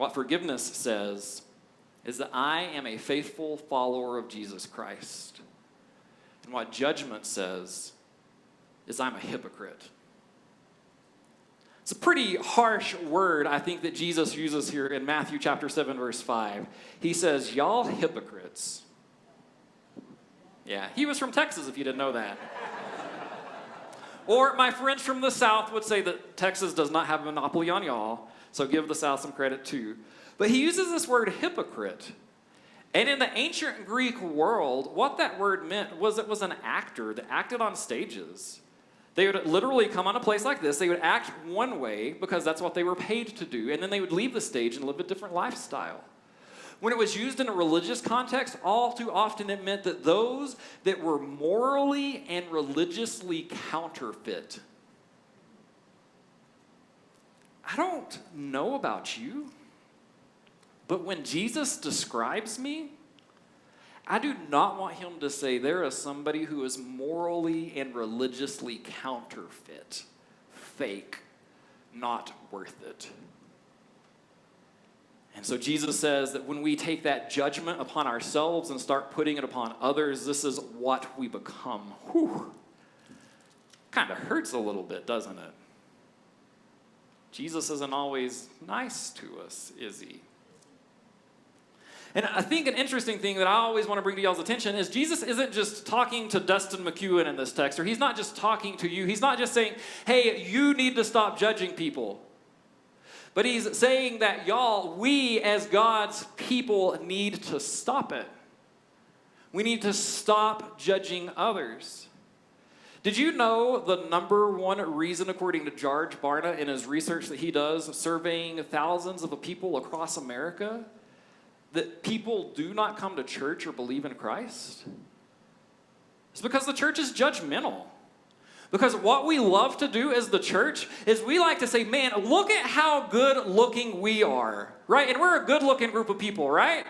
What forgiveness says is that I am a faithful follower of Jesus Christ. And what judgment says is I'm a hypocrite. It's a pretty harsh word, I think, that Jesus uses here in Matthew chapter 7, verse 5. He says, y'all hypocrites. Yeah, he was from Texas, if you didn't know that. Or my friends from the South would say that Texas does not have a monopoly on y'all, so give the South some credit too. But he uses this word hypocrite. And in the ancient Greek world, what that word meant was it was an actor that acted on stages. They would literally come on a place like this. They would act one way because that's what they were paid to do. And then they would leave the stage and live a different lifestyle. When it was used in a religious context, all too often it meant that those that were morally and religiously counterfeit. I don't know about you, but when Jesus describes me, I do not want him to say there is somebody who is morally and religiously counterfeit, fake, not worth it. And so Jesus says that when we take that judgment upon ourselves and start putting it upon others, this is what we become. Whew. Kind of hurts a little bit, doesn't it? Jesus isn't always nice to us, is he? And I think an interesting thing that I always want to bring to y'all's attention is Jesus isn't just talking to Dustin McEwen in this text, or he's not just talking to you. He's not just saying, hey, you need to stop judging people. But he's saying that y'all, we as God's people need to stop it. We need to stop judging others. Did you know the number one reason, according to George Barna in his research that he does, surveying thousands of people across America, that people do not come to church or believe in Christ? It's because the church is judgmental. Because what we love to do as the church is we like to say, man, look at how good looking we are, right? And we're a good looking group of people, right?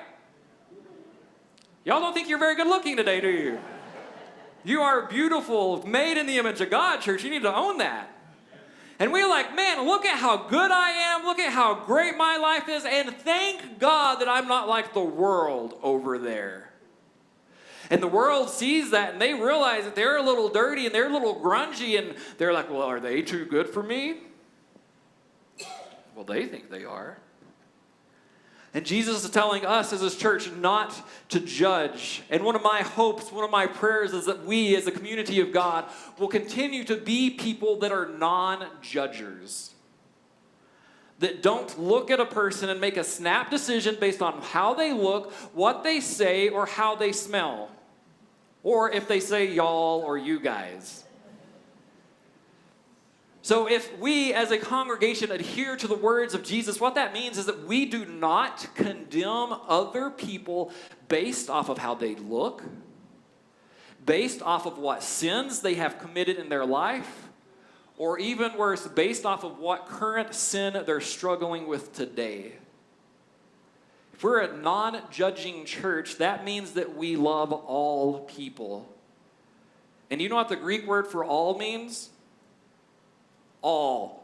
Y'all don't think you're very good looking today, do you? You are beautiful, made in the image of God, church. You need to own that. And we're like, man, look at how good I am. Look at how great my life is. And thank God that I'm not like the world over there. And the world sees that and they realize that they're a little dirty and they're a little grungy. And they're like, well, are they too good for me? Well, they think they are. And Jesus is telling us as his church not to judge. And one of my hopes, one of my prayers is that we as a community of God will continue to be people that are non-judgers. That don't look at a person and make a snap decision based on how they look, what they say, or how they smell. Or if they say y'all or you guys. So if we as a congregation adhere to the words of Jesus, what that means is that we do not condemn other people based off of how they look, based off of what sins they have committed in their life, or even worse, based off of what current sin they're struggling with today. If we're a non-judging church, that means that we love all people. And you know what the Greek word for all means? All.